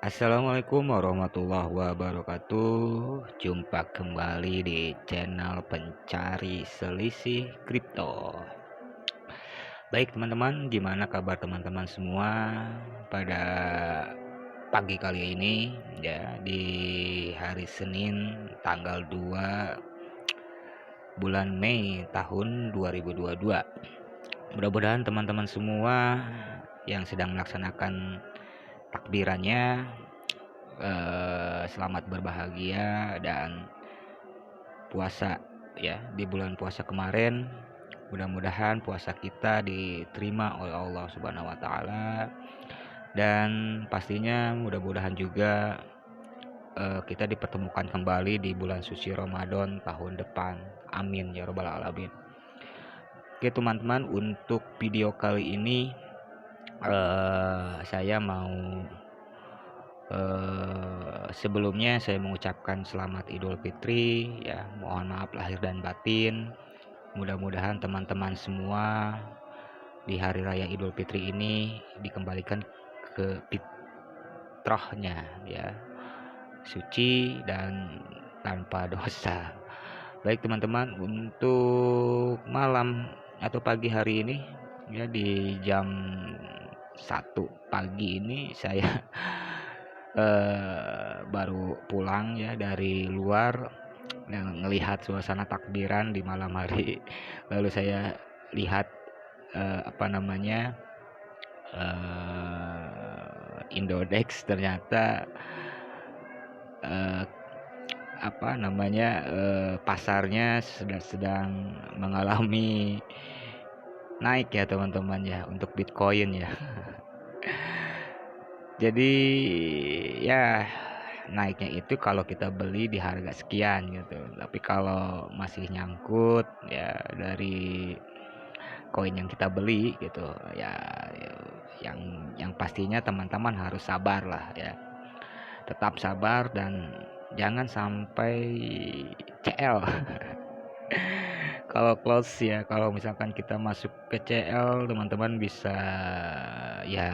Assalamualaikum warahmatullahi wabarakatuh. Jumpa kembali di channel pencari selisih kripto. Baik teman-teman, gimana kabar teman-teman semua pada pagi kali ini ya, di hari Senin tanggal 2 bulan Mei tahun 2022. Mudah-mudahan teman-teman semua yang sedang melaksanakan takbirannya selamat berbahagia dan puasa ya di bulan puasa kemarin. Mudah-mudahan puasa kita diterima oleh Allah Subhanahu wa taala, dan pastinya mudah-mudahan juga kita dipertemukan kembali di bulan suci Ramadan tahun depan. Amin ya rabbal alamin. Oke teman-teman, untuk video kali ini saya mau sebelumnya saya mengucapkan selamat Idul Fitri ya, mohon maaf lahir dan batin. Mudah-mudahan teman-teman semua di hari raya Idul Fitri ini dikembalikan ke fitrahnya ya, suci dan tanpa dosa. Baik teman-teman, untuk malam atau pagi hari ini ya, di jam 1 pagi ini saya baru pulang ya dari luar, ngelihat suasana takbiran di malam hari. Lalu saya lihat Indodex, ternyata eh, pasarnya sedang mengalami naik ya teman-teman ya, untuk Bitcoin ya. Jadi ya, naiknya itu kalau kita beli di harga sekian gitu. Tapi kalau masih nyangkut ya dari koin yang kita beli gitu ya, yang pastinya teman-teman harus sabar lah ya. Tetap sabar dan jangan sampai CL. Kalau close ya, kalau misalkan kita masuk ke CL, teman-teman bisa ya,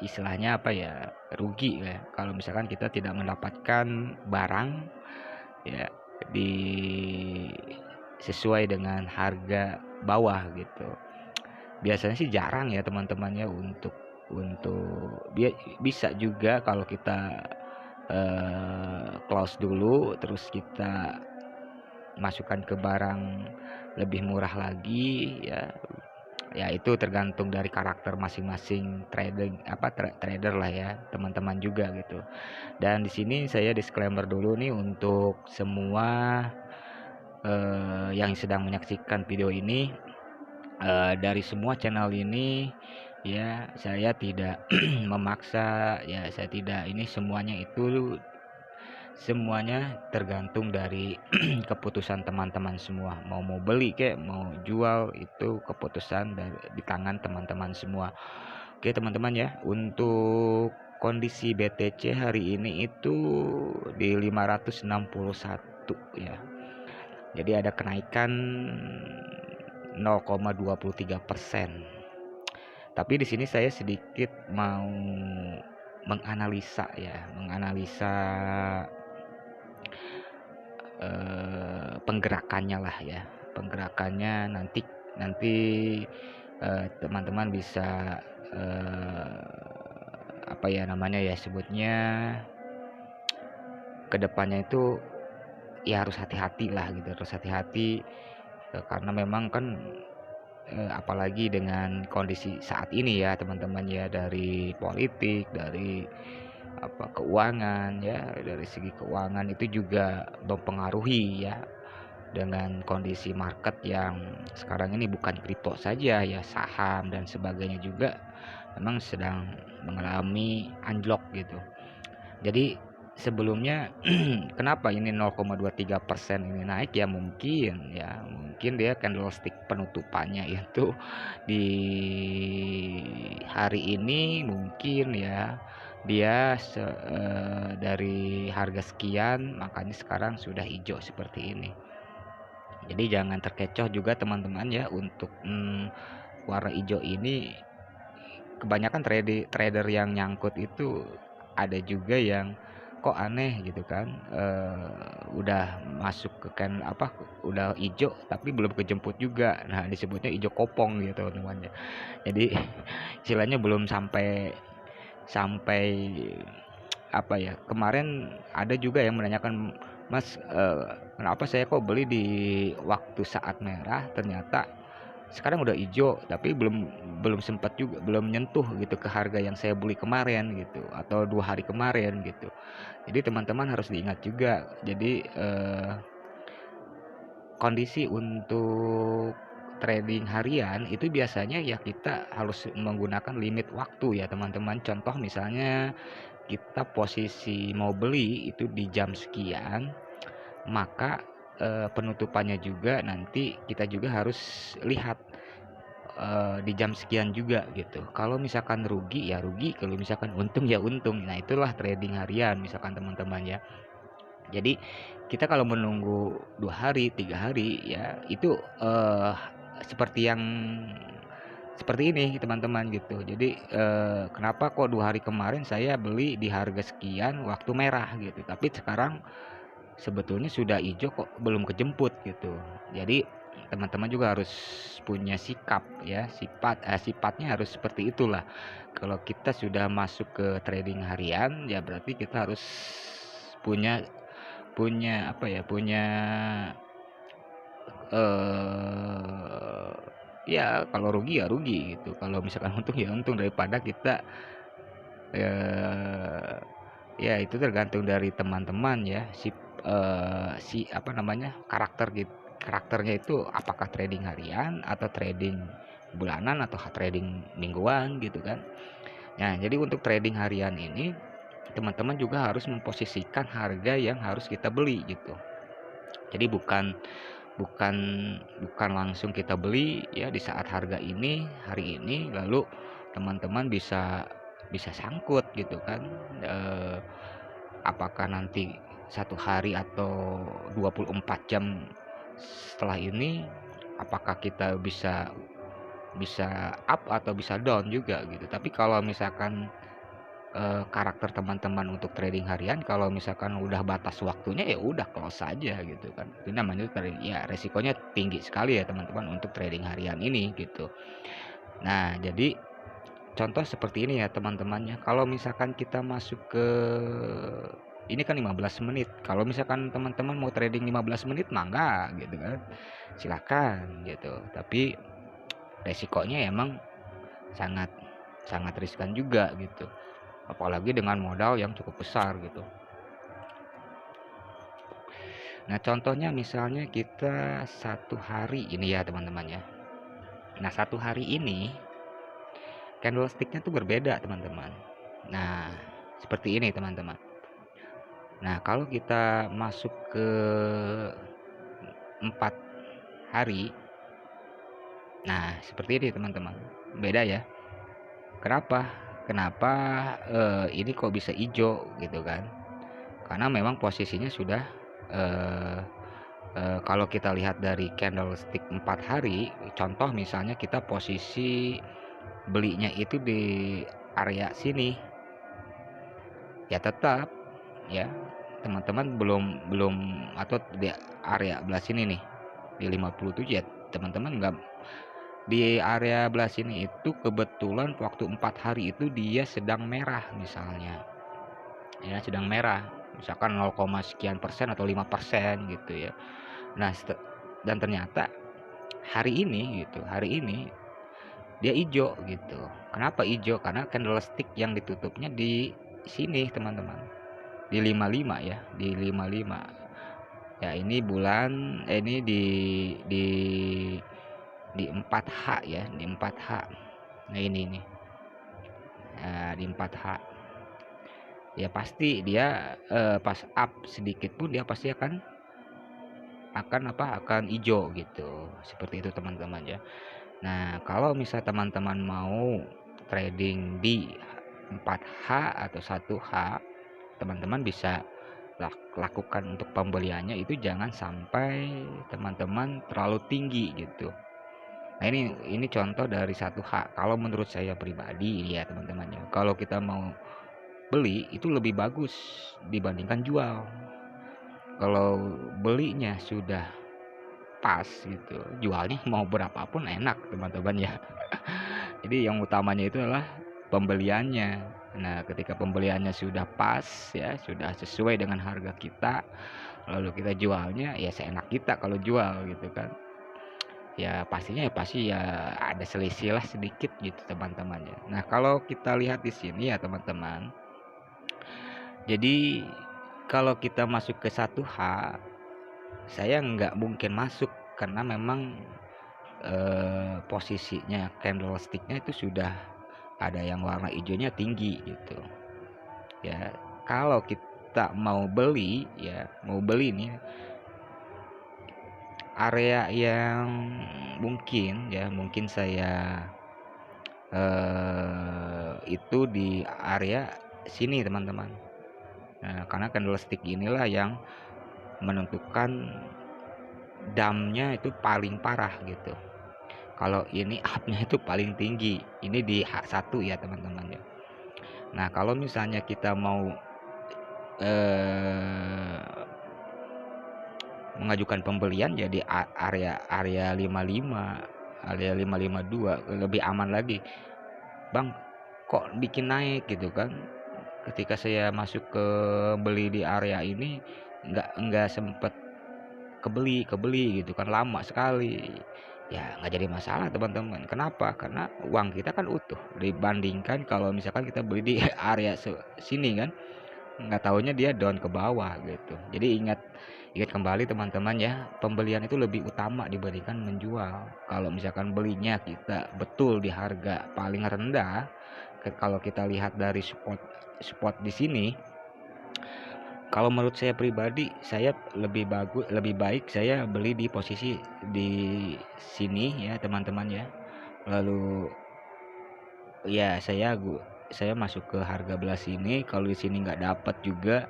istilahnya apa ya, rugi ya kalau misalkan kita tidak mendapatkan barang ya di sesuai dengan harga bawah gitu. Biasanya sih jarang ya teman-teman ya, untuk bisa juga kalau kita close dulu terus kita masukkan ke barang lebih murah lagi ya. Ya itu tergantung dari karakter masing-masing trader lah ya teman-teman juga gitu. Dan di sini saya disclaimer dulu nih untuk semua yang sedang menyaksikan video ini, dari semua channel ini ya, saya tidak memaksa ya, saya tidak, ini semuanya tergantung dari keputusan teman-teman semua. Mau beli kek, mau jual, itu keputusan di tangan teman-teman semua. Oke teman-teman ya, untuk kondisi BTC hari ini itu di 561 ya. Jadi ada kenaikan 0,23%. Tapi di sini saya sedikit mau menganalisa penggerakannya lah ya. Penggerakannya nanti teman-teman bisa sebutnya kedepannya itu ya harus hati-hati lah gitu, karena memang kan apalagi dengan kondisi saat ini ya teman-teman ya, dari politik, dari keuangan ya, dari segi keuangan itu juga mempengaruhi ya, dengan kondisi market yang sekarang ini bukan kripto saja ya, saham dan sebagainya juga memang sedang mengalami anjlok gitu. Jadi sebelumnya kenapa ini 0,23% ini naik ya, mungkin dia candlestick penutupannya itu di hari ini mungkin ya, dia dari harga sekian makanya sekarang sudah hijau seperti ini. Jadi jangan terkecoh juga teman-teman ya, untuk warna hijau ini kebanyakan trader yang nyangkut itu ada juga yang kok aneh gitu kan, udah masuk ke udah ijo tapi belum kejemput juga. Nah, disebutnya ijo kopong gitu teman-teman ya. Jadi istilahnya belum sampai sampai apa ya, kemarin ada juga yang menanyakan, "Mas, kenapa saya kok beli di waktu saat merah, ternyata sekarang udah ijo, tapi belum belum sempat juga, belum nyentuh gitu ke harga yang saya beli kemarin," gitu, atau 2 hari kemarin gitu. Jadi teman-teman harus diingat juga. Jadi, kondisi untuk trading harian itu biasanya ya kita harus menggunakan limit waktu ya teman-teman. Contoh misalnya kita posisi mau beli itu di jam sekian, maka, penutupannya juga nanti kita juga harus lihat, di jam sekian juga gitu. Kalau misalkan rugi ya rugi, kalau misalkan untung ya untung. Nah, itulah trading harian misalkan teman-teman ya. Jadi kita kalau menunggu 2 hari, 3 hari ya itu, seperti yang seperti ini teman-teman gitu. Jadi, kenapa kok 2 hari kemarin saya beli di harga sekian waktu merah gitu, tapi sekarang sebetulnya sudah ijo kok belum kejemput gitu. Jadi teman-teman juga harus punya sikap ya, sifatnya harus seperti itulah. Kalau kita sudah masuk ke trading harian ya berarti kita harus punya punya apa ya, punya, eee, ya kalau rugi ya rugi gitu, kalau misalkan untung ya untung, daripada kita, eee, ya itu tergantung dari teman-teman ya, si apa namanya, karakternya itu apakah trading harian atau trading bulanan atau trading mingguan gitu kan. Nah, jadi untuk trading harian ini teman-teman juga harus memposisikan harga yang harus kita beli gitu. Jadi bukan bukan bukan langsung kita beli ya di saat harga ini, hari ini, lalu teman-teman bisa bisa sangkut gitu kan. Eee, Apakah nanti 1 hari atau 24 jam setelah ini, apakah kita bisa bisa up atau bisa down juga gitu. Tapi kalau misalkan karakter teman-teman untuk trading harian, kalau misalkan udah batas waktunya ya udah close saja gitu kan. Itu namanya ya resikonya tinggi sekali ya teman-teman untuk trading harian ini gitu. Nah, jadi contoh seperti ini ya teman-temannya. Kalau misalkan kita masuk ke ini kan 15 menit. Kalau misalkan teman-teman mau trading 15 menit mah enggak gitu kan. Silakan gitu. Tapi resikonya emang sangat sangat riskan juga gitu. Apalagi dengan modal yang cukup besar gitu. Nah, contohnya misalnya kita 1 hari ini ya teman-teman ya. Nah, 1 hari ini candlestick-nya tuh berbeda teman-teman. Nah, seperti ini teman-teman. Nah, kalau kita masuk ke 4 hari, nah seperti ini teman-teman. Beda ya. Kenapa? Kenapa ini kok bisa hijau gitu kan? Karena memang posisinya sudah eh, kalau kita lihat dari candlestick 4 hari, contoh misalnya kita posisi belinya itu di area sini, ya tetap ya teman-teman belum belum atau di area belah sini nih di 57 ya teman-teman nggak di area belah sini itu kebetulan waktu 4 hari itu dia sedang merah misalnya ya sedang merah misalkan 0, sekian persen atau 5% gitu ya. Nah, dan ternyata hari ini dia ijo gitu. Kenapa ijo? Karena candlestick yang ditutupnya di sini teman-teman, di 55 ya, di 55. Ya ini bulan ini di di 4H ya, di 4H. Nah ini nih. Nah, di 4H. Ya pasti dia pas up sedikit pun dia pasti akan ijo gitu. Seperti itu teman-teman ya. Nah, kalau misal teman-teman mau trading di 4H atau 1H, teman-teman bisa lakukan untuk pembeliannya itu jangan sampai teman-teman terlalu tinggi gitu. Nah, ini contoh dari satu hak. Kalau menurut saya pribadi ya teman-teman ya, kalau kita mau beli itu lebih bagus dibandingkan jual. Kalau belinya sudah pas gitu, jualnya mau berapapun enak teman-teman ya. Jadi yang utamanya itu adalah pembeliannya. Nah, ketika pembeliannya sudah pas ya, sudah sesuai dengan harga kita, lalu kita jualnya ya seenak kita kalau jual gitu kan. Ya pastinya ya pasti ya ada selisih lah sedikit gitu teman-teman ya. Nah, kalau kita lihat di sini ya teman-teman, jadi kalau kita masuk ke satu h, saya nggak mungkin masuk karena memang posisinya candlestick-nya itu sudah ada yang warna hijaunya tinggi gitu ya. Kalau kita mau beli ya, mau beli nih area yang mungkin saya itu di area sini teman-teman. Nah, karena candlestick inilah yang menentukan damnya itu paling parah gitu. Kalau ini up-nya itu paling tinggi. Ini di H1 ya teman-teman ya. Nah, kalau misalnya kita mau eh, mengajukan pembelian ya di area 55, area 552 lebih aman lagi. Bang, kok bikin naik gitu kan? Ketika saya masuk ke beli di area ini nggak sempet kebeli gitu kan, lama sekali. Ya nggak jadi masalah teman-teman. Kenapa? Karena uang kita kan utuh dibandingkan kalau misalkan kita beli di area sini kan, nggak taunya dia down ke bawah gitu. Jadi ingat ingat kembali teman-teman ya, pembelian itu lebih utama dibandingkan menjual. Kalau misalkan belinya kita betul di harga paling rendah, kalau kita lihat dari spot di sini, kalau menurut saya pribadi, saya lebih baik saya beli di posisi di sini ya teman-teman ya. Lalu ya saya masuk ke harga belah sini. Kalau di sini nggak dapat juga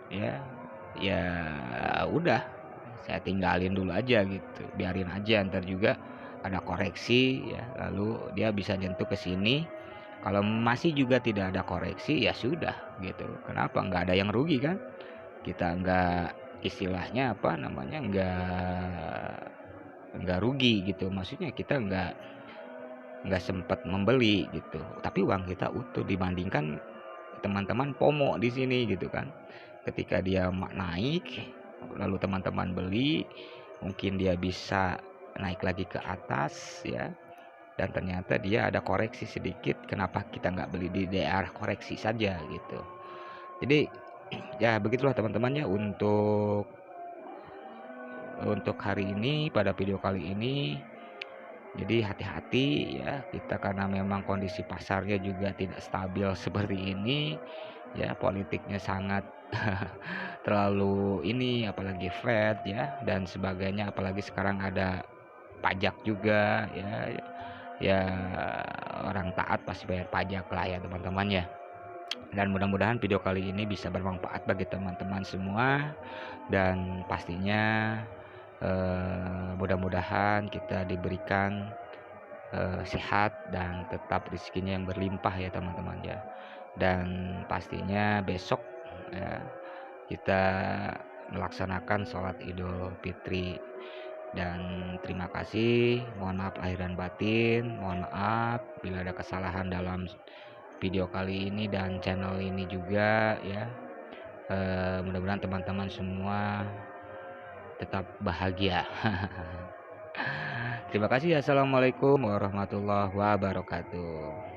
ya, ya udah saya tinggalin dulu aja gitu, biarin aja ntar juga ada koreksi ya, lalu dia bisa nyentuh ke sini. Kalau masih juga tidak ada koreksi ya sudah gitu, kenapa nggak ada yang rugi kan, kita nggak istilahnya apa namanya nggak rugi gitu, maksudnya kita nggak sempat membeli gitu tapi uang kita utuh dibandingkan teman-teman FOMO di sini gitu kan. Ketika dia naik lalu teman-teman beli, mungkin dia bisa naik lagi ke atas ya, dan ternyata dia ada koreksi sedikit, kenapa kita nggak beli di daerah koreksi saja gitu. Jadi ya begitulah teman-teman ya untuk hari ini, pada video kali ini. Jadi hati-hati ya kita, karena memang kondisi pasarnya juga tidak stabil seperti ini ya, politiknya sangat terlalu ini, apalagi Fed ya dan sebagainya, apalagi sekarang ada pajak juga ya. Ya orang taat pasti bayar pajak lah ya teman-teman ya. Dan mudah-mudahan video kali ini bisa bermanfaat bagi teman-teman semua, dan pastinya mudah-mudahan kita diberikan sehat dan tetap rezekinya yang berlimpah ya teman-teman ya. Dan pastinya besok ya, kita melaksanakan sholat Idul Fitri. Dan terima kasih, mohon maaf lahir dan batin, mohon maaf bila ada kesalahan dalam video kali ini dan channel ini juga ya. Mudah-mudahan teman-teman semua tetap bahagia. Terima kasih. Assalamualaikum warahmatullahi wabarakatuh.